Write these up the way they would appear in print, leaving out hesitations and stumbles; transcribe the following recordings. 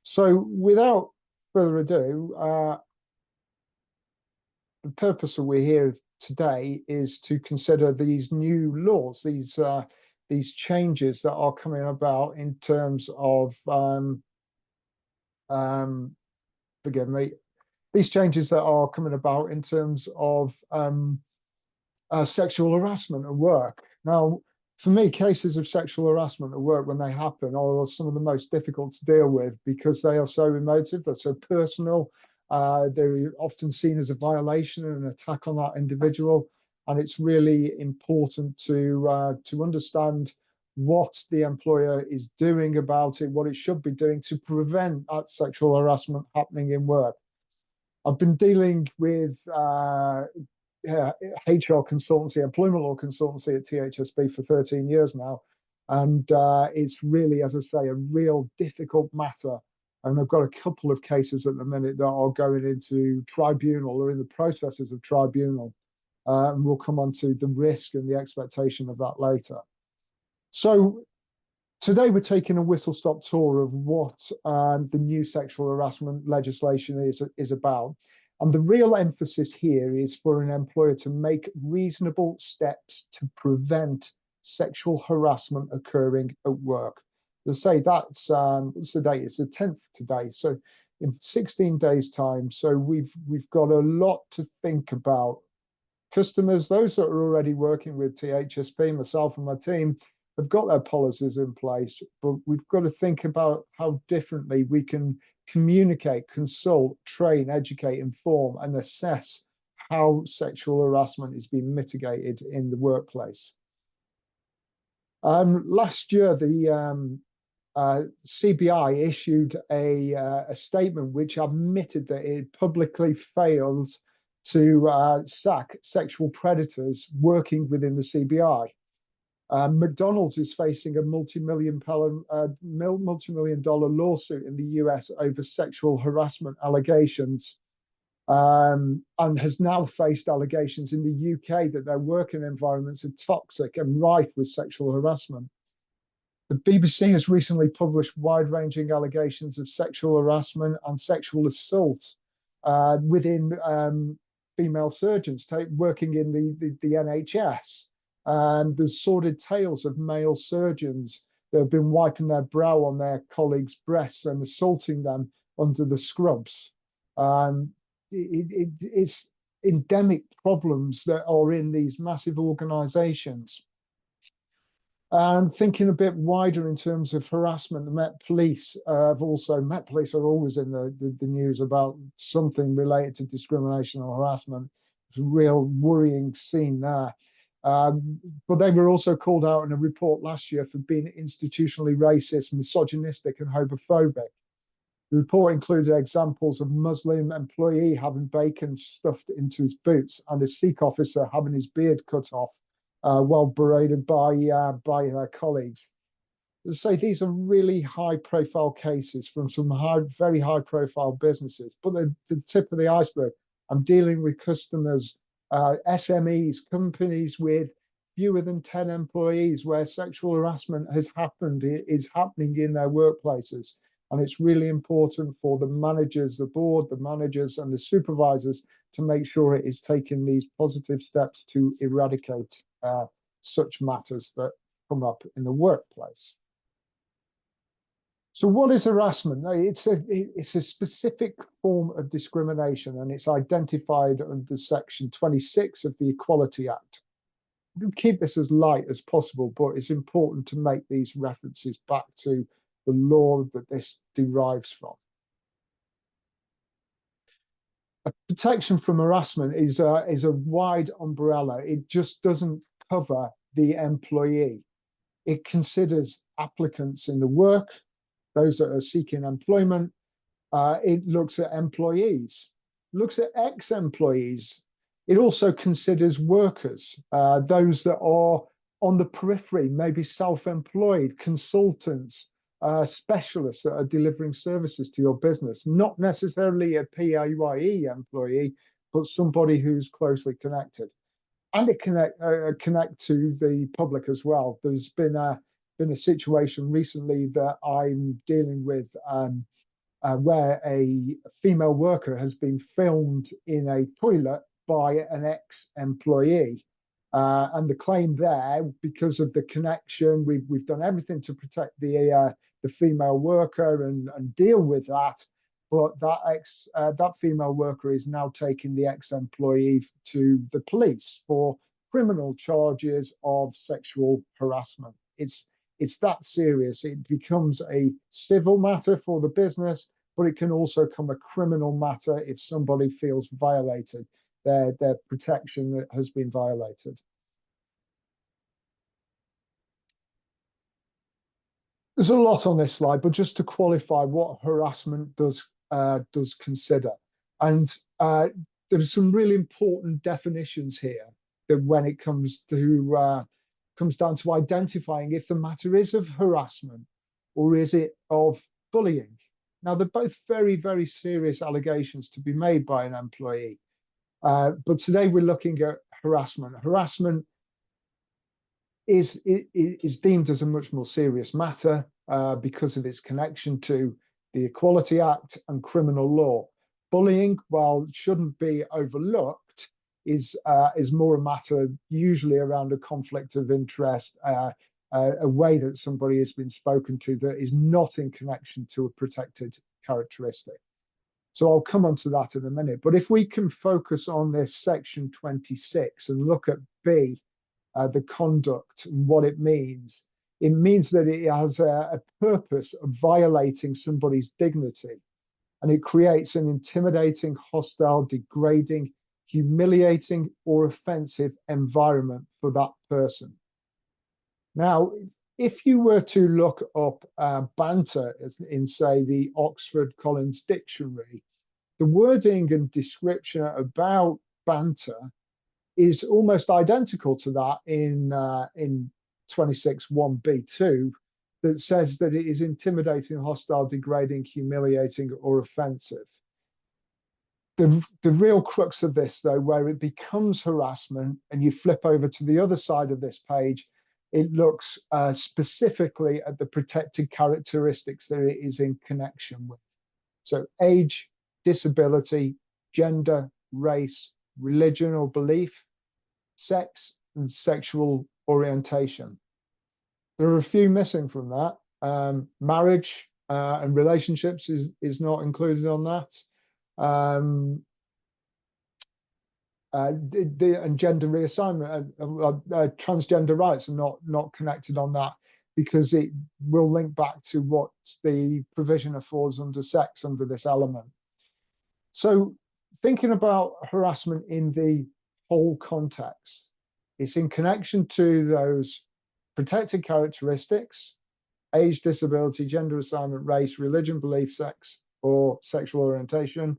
So without further ado, the purpose that we're here today is to consider these new laws, these changes that are coming about in terms of um, forgive me, these changes that are coming about in terms of sexual harassment at work. Now, for me, cases of sexual harassment at work when they happen are some of the most difficult to deal with because they are so emotive, they're so personal. They're often seen as a violation and an attack on that individual, and it's really important to understand what the employer is doing about it, what it should be doing to prevent that sexual harassment happening in work. I've been dealing with HR consultancy, employment law consultancy at THSP for 13 years now. And it's really, as I say, a real difficult matter. And I've got a couple of cases at the minute that are going into tribunal or in the processes of tribunal. And we'll come on to the risk and the expectation of that later. So today we're taking a whistle-stop tour of what the new sexual harassment legislation is about. And the real emphasis here is for an employer to make reasonable steps to prevent sexual harassment occurring at work. As I say, that's what's the date? It's the 10th today. So in 16 days' time. So we've got a lot to think about. Customers, those that are already working with THSP, myself and my team, have got their policies in place, but we've got to think about how differently we can communicate, consult, train, educate, inform, and assess how sexual harassment is being mitigated in the workplace. Last year, the CBI issued a statement which admitted that it publicly failed to sack sexual predators working within the CBI. McDonald's is facing a multi-million dollar lawsuit in the US over sexual harassment allegations, and has now faced allegations in the UK that their working environments are toxic and rife with sexual harassment. The BBC has recently published wide-ranging allegations of sexual harassment and sexual assault within female surgeons working in the NHS. And there's sordid tales of male surgeons that have been wiping their brow on their colleagues' breasts and assaulting them under the scrubs. It's endemic problems that are in these massive organizations. And thinking a bit wider in terms of harassment, the Met Police Met Police are always in the news about something related to discrimination or harassment. It's a real worrying scene there. But they were also called out in a report last year for being institutionally racist, misogynistic, and homophobic. The report included examples of Muslim employee having bacon stuffed into his boots and a Sikh officer having his beard cut off while berated by their colleagues. As I say, these are really high-profile cases from some very high-profile businesses. But the tip of the iceberg, I'm dealing with customers, SMEs, companies with fewer than 10 employees where sexual harassment is happening in their workplaces. And it's really important for the managers, the board, the managers, and the supervisors to make sure it is taking these positive steps to eradicate such matters that come up in the workplace. So what is harassment? It's a specific form of discrimination, and it's identified under Section 26 of the Equality Act. We can keep this as light as possible, but it's important to make these references back to the law that this derives from. Protection from harassment is a wide umbrella. It just doesn't cover the employee. It considers applicants in the work, those that are seeking employment. It looks at employees, looks at ex-employees. It also considers workers, those that are on the periphery, maybe self-employed, consultants, specialists that are delivering services to your business, not necessarily a PAYE employee, but somebody who's closely connected. And it connect to the public as well. There's been a situation recently that I'm dealing with where a female worker has been filmed in a toilet by an ex-employee. And the claim there, because of the connection, we've done everything to protect the female worker and deal with that. But that female worker is now taking the ex-employee to the police for criminal charges of sexual harassment. It's that serious. It becomes a civil matter for the business, but it can also become a criminal matter if somebody feels violated, their protection that has been violated. There's a lot on this slide, but just to qualify what harassment does consider. And there's some really important definitions here that when it comes down to identifying if the matter is of harassment or is it of bullying. Now, they're both very, very serious allegations to be made by an employee. But today we're looking at harassment. Harassment is deemed as a much more serious matter because of its connection to the Equality Act and criminal law. Bullying, while it shouldn't be overlooked, is more a matter usually around a conflict of interest, a way that somebody has been spoken to that is not in connection to a protected characteristic. So I'll come on to that in a minute. But if we can focus on this section 26 and look at B, the conduct and what it means that it has a purpose of violating somebody's dignity. And it creates an intimidating, hostile, degrading, humiliating, or offensive environment for that person. Now, if you were to look up banter in, say, the Oxford Collins Dictionary, the wording and description about banter is almost identical to that in 26(1)(b)(2), that says that it is intimidating, hostile, degrading, humiliating, or offensive. The real crux of this, though, where it becomes harassment, and you flip over to the other side of this page, it looks specifically at the protected characteristics that it is in connection with. So age, disability, gender, race, religion or belief, sex, and sexual orientation. There are a few missing from that. Marriage and relationships is not included on that. And gender reassignment, transgender rights are not connected on that, because it will link back to what the provision affords under sex under this element. So thinking about harassment in the whole context, it's in connection to those protected characteristics: age, disability, gender assignment, race, religion, belief, sex, or sexual orientation,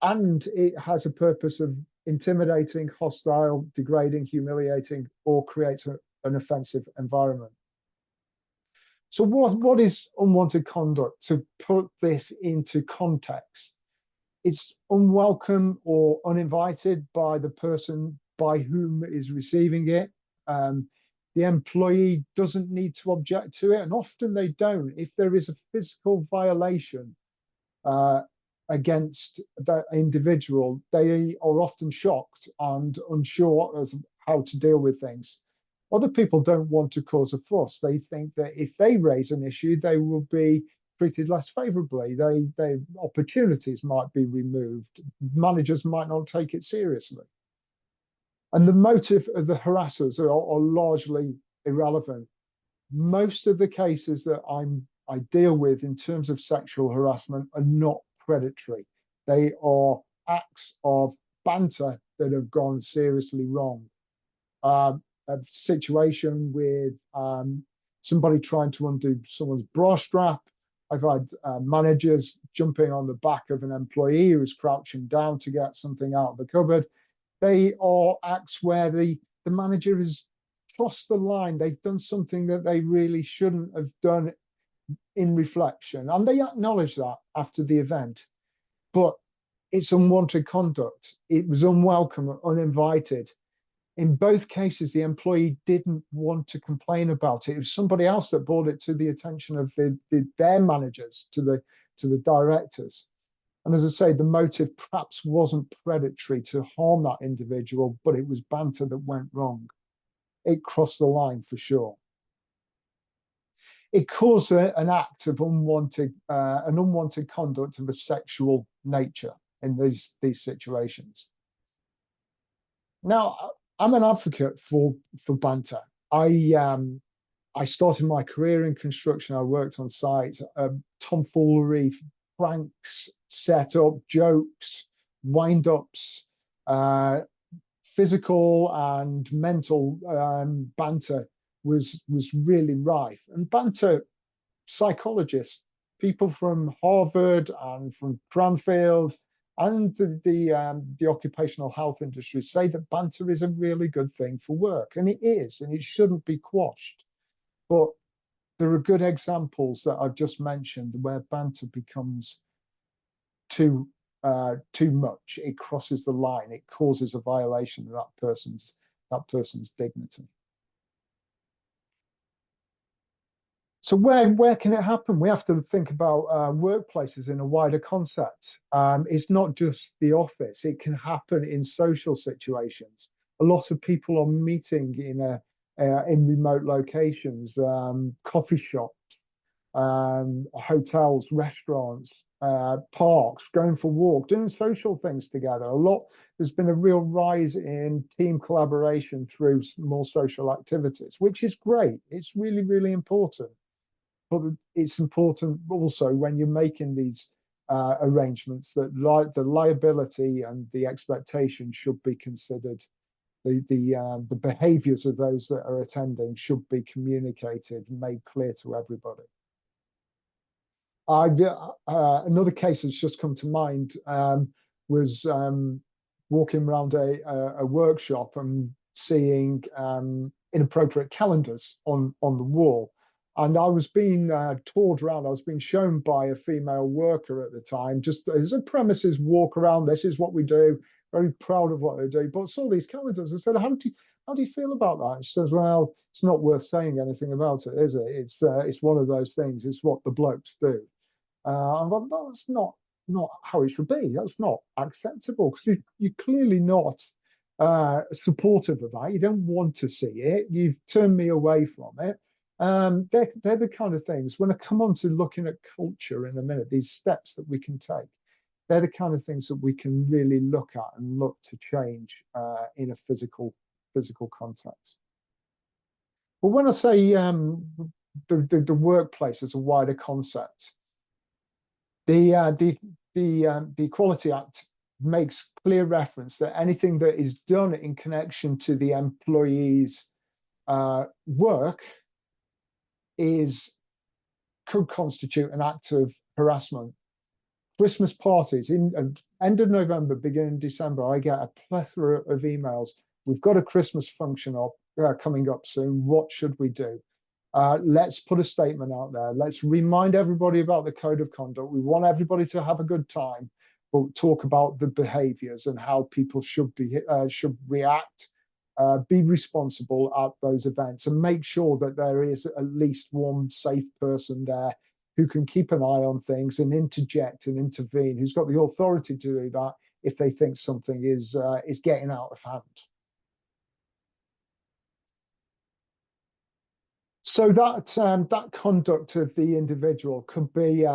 and it has a purpose of intimidating, hostile, degrading, humiliating, or creates an offensive environment. So what is unwanted conduct? To put this into context, it's unwelcome or uninvited by the person by whom is receiving it. The employee doesn't need to object to it, and often they don't. If there is a physical violation against that individual, they are often shocked and unsure as how to deal with things. Other people don't want to cause a fuss. They think that if they raise an issue, they will be treated less favorably. Their opportunities might be removed. Managers might not take it seriously. And the motive of the harassers are largely irrelevant. Most of the cases that I deal with in terms of sexual harassment are not predatory. They are acts of banter that have gone seriously wrong. A situation with somebody trying to undo someone's bra strap. I've had managers jumping on the back of an employee who's crouching down to get something out of the cupboard. They are acts where the manager has crossed the line. They've done something that they really shouldn't have done in reflection, and they acknowledge that after the event. But it's unwanted conduct. It was unwelcome, uninvited. In both cases, the employee didn't want to complain about it. It was somebody else that brought it to the attention of their managers, to the directors. And as I say, the motive perhaps wasn't predatory to harm that individual, but it was banter that went wrong. It crossed the line for sure. It caused an act of an unwanted conduct of a sexual nature in these situations. Now, I'm an advocate for banter. I started my career in construction. I worked on site, tomfoolery, pranks, setup, jokes, wind-ups, physical and mental banter was really rife. And banter psychologists, people from Harvard and from Cranfield and the occupational health industry say that banter is a really good thing for work, and it is, and it shouldn't be quashed. But there are good examples that I've just mentioned where banter becomes too much. It crosses the line. It causes a violation of that person's dignity. So where can it happen? We have to think about workplaces in a wider concept. It's not just the office. It can happen in social situations. A lot of people are meeting in remote locations, coffee shops, hotels, restaurants, parks, going for walk, doing social things together. There's been a real rise in team collaboration through more social activities, which is great. It's really, really important. But it's important also when you're making these arrangements that the liability and the expectation should be considered. The behaviours of those that are attending should be communicated and made clear to everybody. Another case that's just come to mind was walking around a workshop and seeing inappropriate calendars on the wall. And I was being toured around. I was being shown by a female worker at the time, just as a premises walk around. This is what we do. Very proud of what they do. But I saw these calendars. I said, "How do you feel about that?" And she says, "Well, it's not worth saying anything about it, is it? It's one of those things. It's what the blokes do." I thought, well, that's not how it should be. That's not acceptable because you're clearly not supportive of that. You don't want to see it. You've turned me away from it. They're the kind of things, when I come on to looking at culture in a minute, these steps that we can take, they're the kind of things that we can really look at and look to change in a physical context. But when I say the workplace as a wider concept, the Equality Act makes clear reference that anything that is done in connection to the employee's work could constitute an act of harassment. Christmas parties in end of November, beginning of December, I get a plethora of emails. We've got a Christmas function coming up soon. What should we do? Let's put a statement out there. Let's remind everybody about the code of conduct. We want everybody to have a good time, but talk about the behaviours and how people should react, be responsible at those events, and make sure that there is at least one safe person there who can keep an eye on things and interject and intervene, who's got the authority to do that if they think something is getting out of hand. So that conduct of the individual could be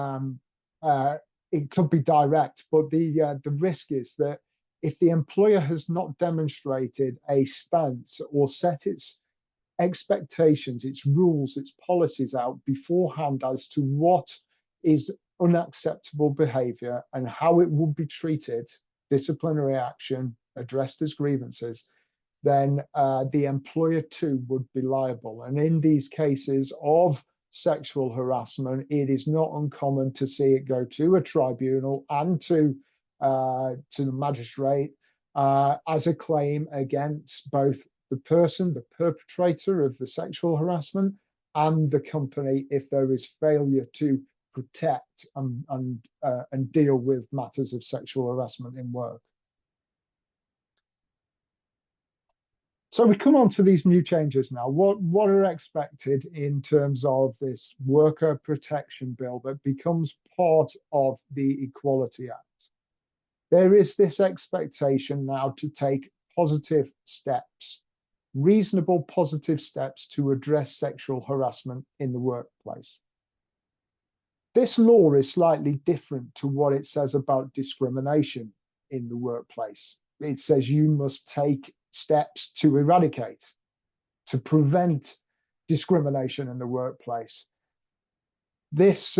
it could be direct, but the risk is that if the employer has not demonstrated a stance or set its expectations, its rules, its policies out beforehand as to what is unacceptable behaviour and how it would be treated, disciplinary action addressed as grievances, then the employer too would be liable. And in these cases of sexual harassment, it is not uncommon to see it go to a tribunal and to the magistrate as a claim against both the person, the perpetrator of the sexual harassment, and the company if there is failure to protect and deal with matters of sexual harassment in work. So we come on to these new changes now. What are expected in terms of this worker protection bill that becomes part of the Equality Act? There is this expectation now to take positive steps, reasonable positive steps to address sexual harassment in the workplace. This law is slightly different to what it says about discrimination in the workplace. It says you must take steps to eradicate, to prevent discrimination in the workplace. This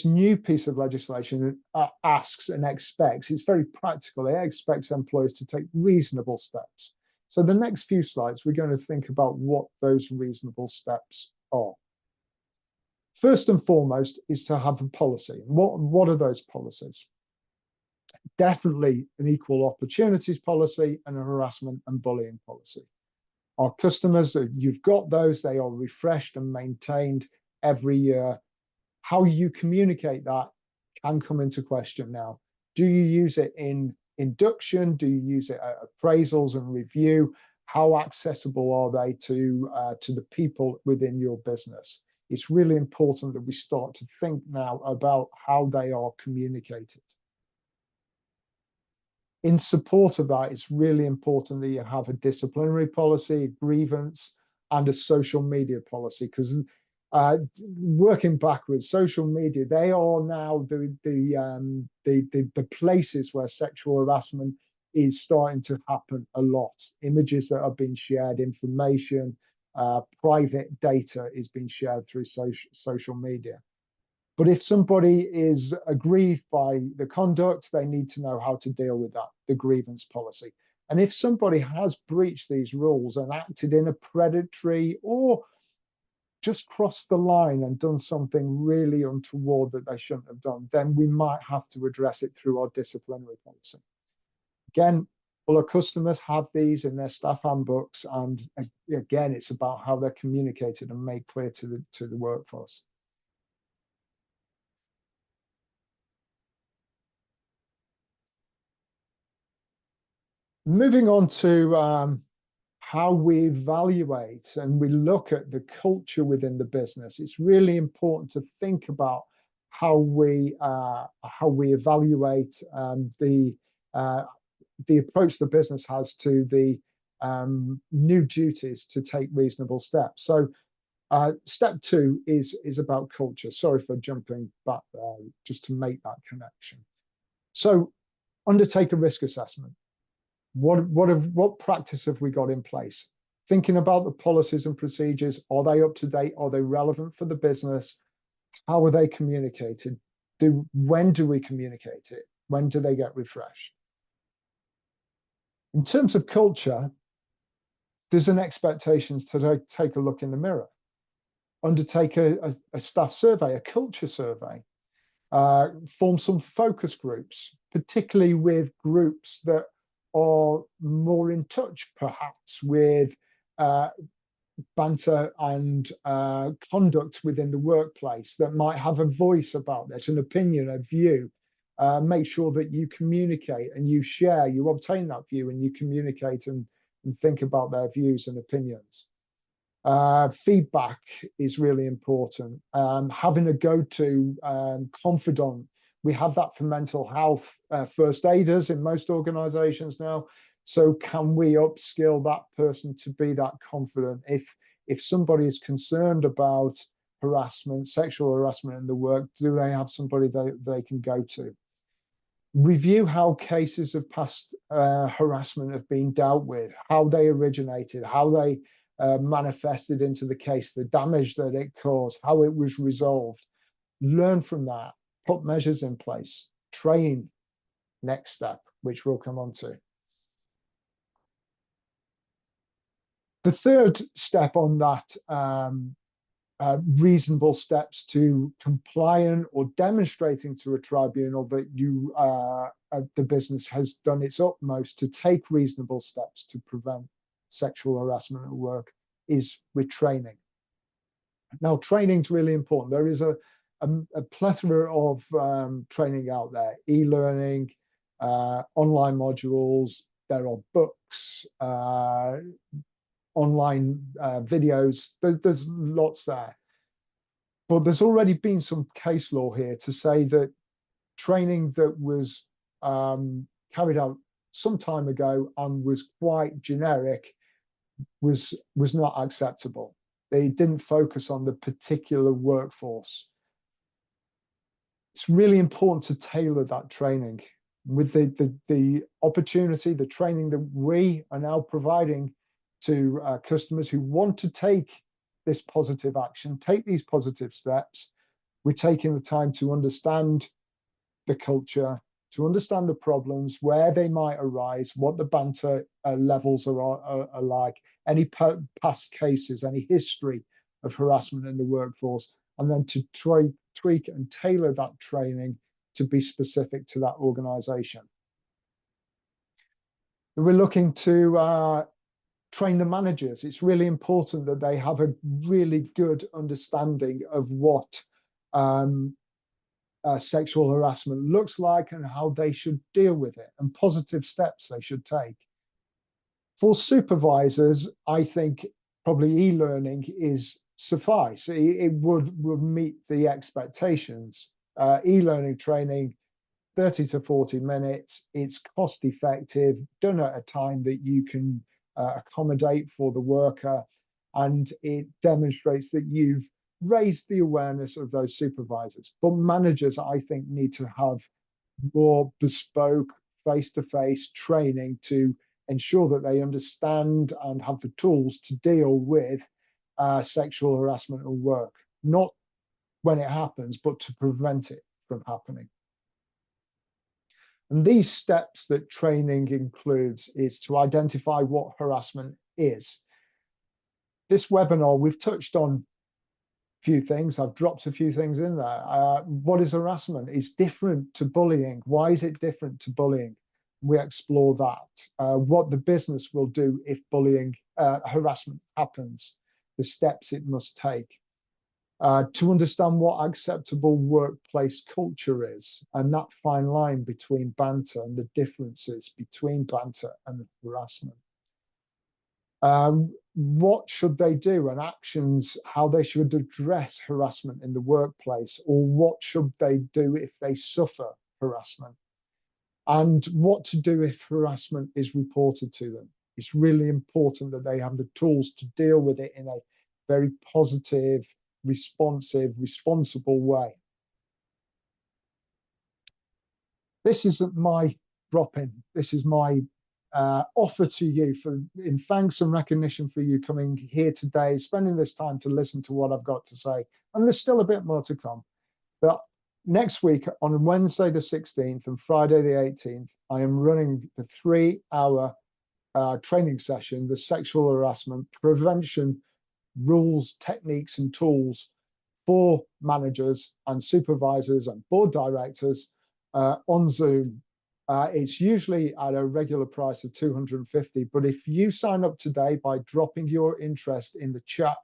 new piece of legislation asks and expects, it's very practical, it expects employers to take reasonable steps. So the next few slides, we're going to think about what those reasonable steps are. First and foremost is to have a policy. What are those policies? Definitely an equal opportunities policy and a harassment and bullying policy. Our customers, you've got those, they are refreshed and maintained every year. How you communicate that can come into question now. Do you use it in induction? Do you use it at appraisals and review? How accessible are they to the people within your business? It's really important that we start to think now about how they are communicated. In support of that, it's really important that you have a disciplinary policy, a grievance, and a social media policy, because working backwards, social media, they are now the places where sexual harassment is starting to happen a lot. Images that are being shared, information, private data is being shared through social media. But if somebody is aggrieved by the conduct, they need to know how to deal with that, the grievance policy. And if somebody has breached these rules and acted in a predatory or just crossed the line and done something really untoward that they shouldn't have done, then we might have to address it through our disciplinary policy. Again, all our customers have these in their staff handbooks, and again, it's about how they're communicated and made clear to the workforce. Moving on to how we evaluate and we look at the culture within the business, it's really important to think about how we evaluate the approach the business has to the new duties to take reasonable steps. So step 2 is about culture. Sorry for jumping back there, just to make that connection. So undertake a risk assessment. What practice have we got in place? Thinking about the policies and procedures, are they up to date? Are they relevant for the business? How are they communicated? When do we communicate it? When do they get refreshed? In terms of culture, there's an expectation to take a look in the mirror, undertake a staff survey, a culture survey, form some focus groups, particularly with groups that are more in touch, perhaps, with banter and conduct within the workplace that might have a voice about this, an opinion, a view. Make sure that you communicate and you share, you obtain that view and you communicate and think about their views and opinions. Feedback is really important. Having a go-to confidant. We have that for mental health first aiders in most organizations now. So can we upskill that person to be that confident? If somebody is concerned about harassment, sexual harassment in the work, do they have somebody they can go to? Review how cases of past harassment have been dealt with, how they originated, how they manifested into the case, the damage that it caused, how it was resolved. Learn from that, put measures in place, train, next step, which we'll come on to. The third step on that reasonable steps to compliant or demonstrating to a tribunal that the business has done its utmost to take reasonable steps to prevent sexual harassment at work is with training. Now, training is really important. There is a plethora of training out there, e-learning, online modules, there are books, online videos. There's lots there. But there's already been some case law here to say that training that was carried out some time ago and was quite generic was not acceptable. They didn't focus on the particular workforce. It's really important to tailor that training with the opportunity, the training that we are now providing to customers who want to take this positive action, take these positive steps. We're taking the time to understand the culture, to understand the problems, where they might arise, what the banter levels are like, any past cases, any history of harassment in the workforce, and then to tweak and tailor that training to be specific to that organization. We're looking to train the managers. It's really important that they have a really good understanding of what sexual harassment looks like and how they should deal with it and positive steps they should take. For supervisors, I think probably e-learning is suffice. It would meet the expectations. E-learning training, 30 to 40 minutes. It's cost effective, done at a time that you can accommodate for the worker, and it demonstrates that you've raised the awareness of those supervisors. But managers, I think, need to have more bespoke face-to-face training to ensure that they understand and have the tools to deal with sexual harassment at work, not when it happens, but to prevent it from happening. And these steps that training includes is to identify what harassment is. This webinar, we've touched on a few things. I've dropped a few things in there. What is harassment? It's different to bullying. Why is it different to bullying? We explore that. What the business will do if bullying, harassment happens, the steps it must take. To understand what acceptable workplace culture is, and that fine line between banter and the differences between banter and harassment. What should they do, and actions, how they should address harassment in the workplace, or what should they do if they suffer harassment, and what to do if harassment is reported to them. It's really important that they have the tools to deal with it in a very positive, responsive, responsible way. This isn't my drop-in. This is my offer to you in thanks and recognition for you coming here today, spending this time to listen to what I've got to say. And there's still a bit more to come. But next week, on Wednesday the 16th and Friday the 18th, I am running the 3-hour training session, the sexual harassment prevention rules, techniques, and tools for managers and supervisors and board directors on Zoom. It's usually at a regular price of $250, but if you sign up today by dropping your interest in the chat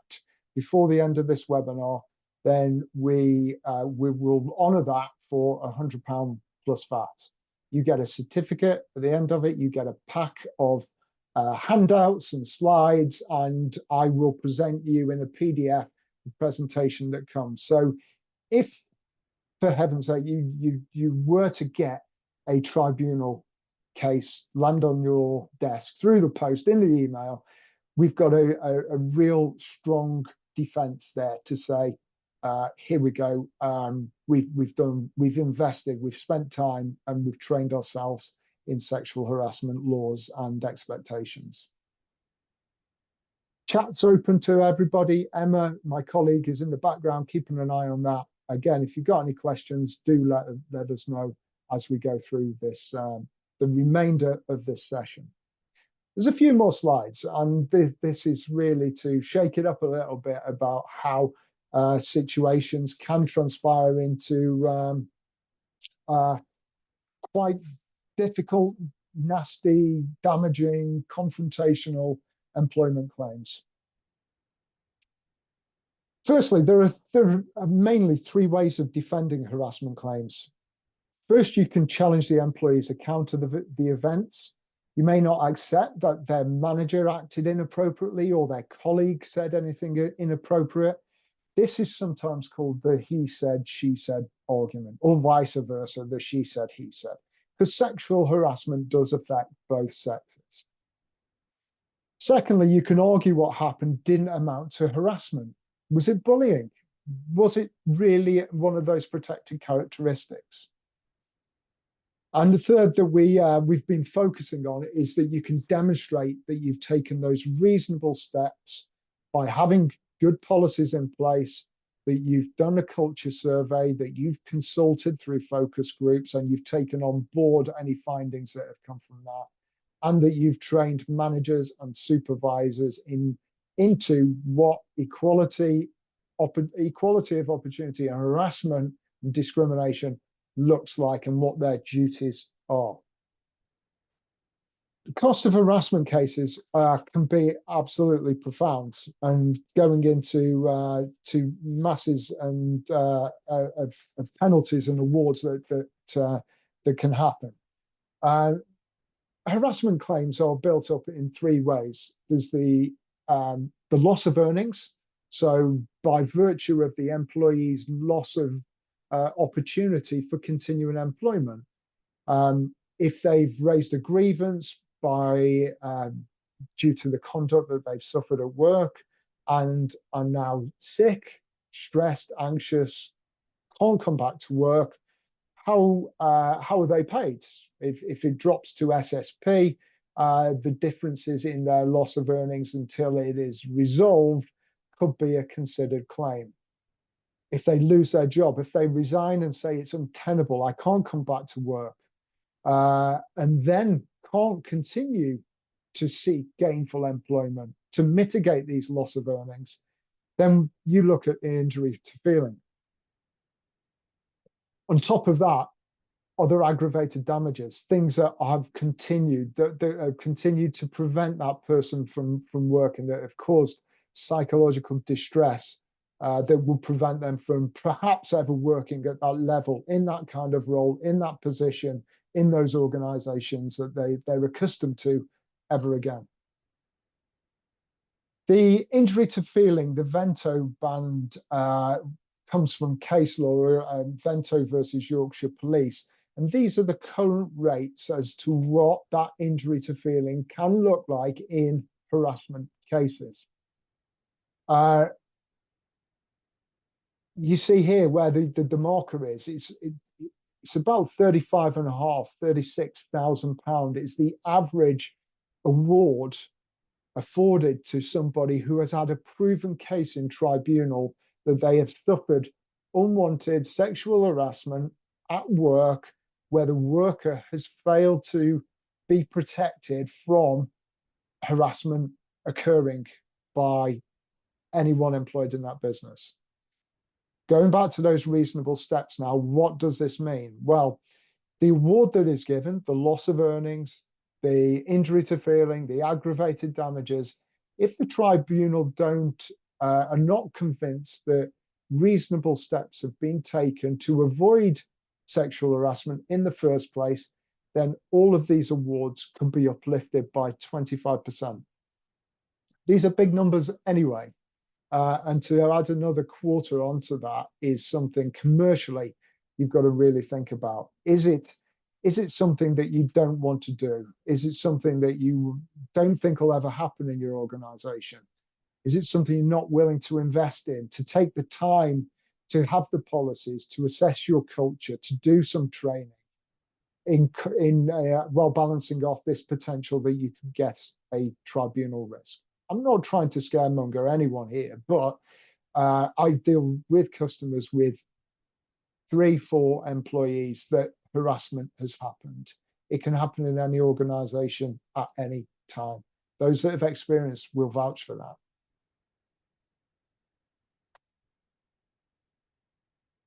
before the end of this webinar, then we will honor that for £100 plus VAT. You get a certificate at the end of it. You get a pack of handouts and slides, and I will present you in a PDF presentation that comes. So if, for heaven's sake, you were to get a tribunal case land on your desk through the post, in the email, we've got a real strong defense there to say, here we go, we've invested, we've spent time, and we've trained ourselves in sexual harassment laws and expectations. Chat's open to everybody. Emma, my colleague, is in the background keeping an eye on that. Again, if you've got any questions, do let us know as we go through this, the remainder of this session. There's a few more slides, and this is really to shake it up a little bit about how situations can transpire into quite difficult, nasty, damaging, confrontational employment claims. Firstly, there are mainly 3 ways of defending harassment claims. First, you can challenge the employee's account of the events. You may not accept that their manager acted inappropriately or their colleague said anything inappropriate. This is sometimes called the he said, she said argument, or vice versa, the she said, he said, because sexual harassment does affect both sexes. Secondly, you can argue what happened didn't amount to harassment. Was it bullying? Was it really one of those protected characteristics? And the third that we've been focusing on is that you can demonstrate that you've taken those reasonable steps by having good policies in place, that you've done a culture survey, that you've consulted through focus groups, and you've taken on board any findings that have come from that, and that you've trained managers and supervisors into what equality of opportunity and harassment and discrimination looks like and what their duties are. The cost of harassment cases can be absolutely profound, and going into to masses and of penalties and awards that can happen. Harassment claims are built up in three ways. There's the loss of earnings. So by virtue of the employee's loss of opportunity for continuing employment, if they've raised a grievance by due to the conduct that they've suffered at work and are now sick, stressed, anxious, can't come back to work, how are they paid? If it drops to SSP, the differences in their loss of earnings until it is resolved could be a considered claim. If they lose their job, if they resign and say it's untenable, I can't come back to work, and then can't continue to seek gainful employment to mitigate these loss of earnings, then you look at the injury to feeling. On top of that, other aggravated damages, things that have continued, that have continued to prevent that person from working, that have caused psychological distress, that will prevent them from perhaps ever working at that level, in that kind of role, in that position, in those organizations that they're accustomed to ever again. The injury to feeling, the Vento band, comes from case law, Vento versus Yorkshire Police. And these are the current rates as to what that injury to feeling can look like in harassment cases. You see here where the marker is. It's about 35,500, £36,000 is the average award afforded to somebody who has had a proven case in tribunal that they have suffered unwanted sexual harassment at work, where the worker has failed to be protected from harassment occurring by anyone employed in that business. Going back to those reasonable steps now, what does this mean? Well, the award that is given, the loss of earnings, the injury to feeling, the aggravated damages, if the tribunal are not convinced that reasonable steps have been taken to avoid sexual harassment in the first place, then all of these awards can be uplifted by 25%. These are big numbers anyway. And to add another quarter onto that is something commercially you've got to really think about. Is it something that you don't want to do? Is it something that you don't think will ever happen in your organization? Is it something you're not willing to invest in, to take the time to have the policies, to assess your culture, to do some training while balancing off this potential that you can get a tribunal risk? I'm not trying to scaremonger anyone here, but I deal with customers with 3-4 employees that harassment has happened. It can happen in any organization at any time. Those that have experienced will vouch for that.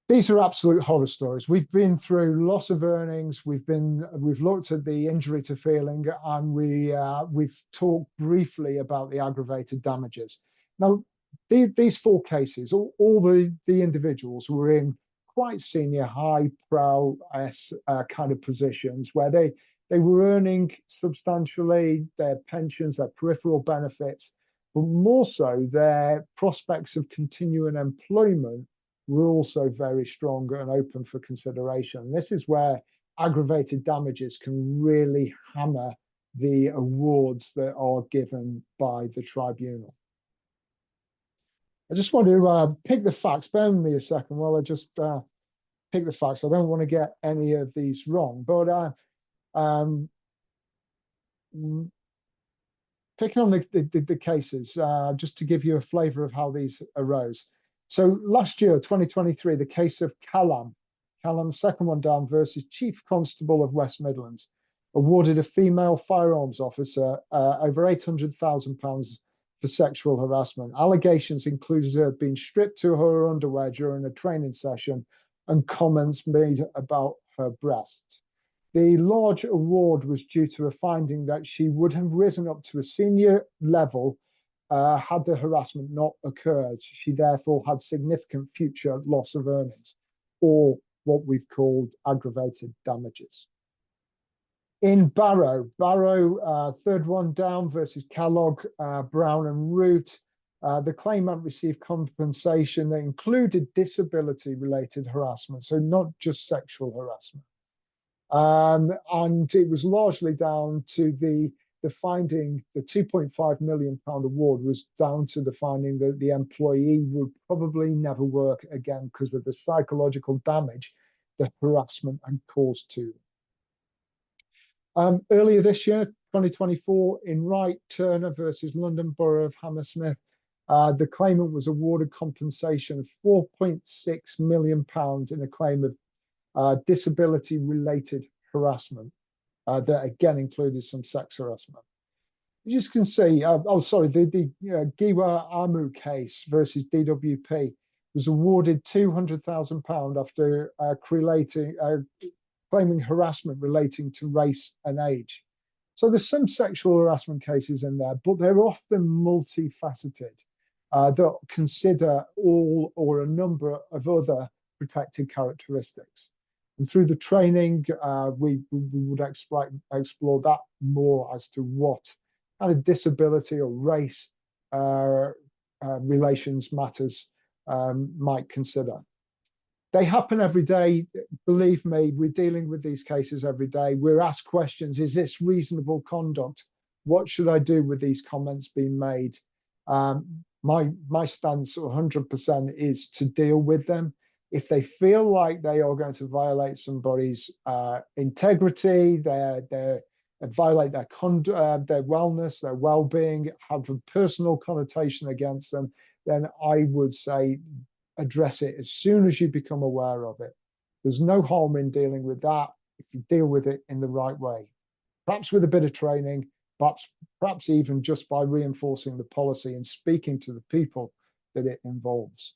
These are absolute horror stories. We've been through loss of earnings. We've looked at the injury to feeling, and we've talked briefly about the aggravated damages. Now, these 4 cases, all the individuals were in quite senior, high prowess kind of positions where They were earning substantially, their pensions, their peripheral benefits, but more so their prospects of continuing employment were also very strong and open for consideration. This is where aggravated damages can really hammer the awards that are given by the tribunal. I just want to pick the facts. Bear with me a second while I just pick the facts. I don't want to get any of these wrong, but picking on the cases, just to give you a flavour of how these arose. So last year, 2023, the case of Callum, second one down, versus Chief Constable of West Midlands, awarded a female firearms officer over £800,000 for sexual harassment. Allegations included her being stripped to her underwear during a training session and comments made about her breasts. The large award was due to a finding that she would have risen up to a senior level had the harassment not occurred. She therefore had significant future loss of earnings, or what we've called aggravated damages. In Barrow, third one down versus Kellogg, Brown and Root, the claimant received compensation that included disability-related harassment, so not just sexual harassment. And it was largely down to the finding, the £2.5 million award was down to the finding that the employee would probably never work again because of the psychological damage the harassment had caused to them. Earlier this year, 2024, in Wright Turner versus London Borough of Hammersmith, the claimant was awarded compensation of £4.6 million in a claim of disability-related harassment that again included some sex harassment. You just can see, the Giwa Amu case versus DWP was awarded £200,000 after claiming harassment relating to race and age. So there's some sexual harassment cases in there, but they're often multifaceted that consider all or a number of other protected characteristics. And through the training, we would explore that more as to what kind of disability or race relations matters might consider. They happen every day. Believe me, we're dealing with these cases every day. We're asked questions. Is this reasonable conduct? What should I do with these comments being made? My stance 100% is to deal with them. If they feel like they are going to violate somebody's integrity, violate their wellness, their well-being, have a personal connotation against them, then I would say address it as soon as you become aware of it. There's no harm in dealing with that if you deal with it in the right way, perhaps with a bit of training, perhaps even just by reinforcing the policy and speaking to the people that it involves.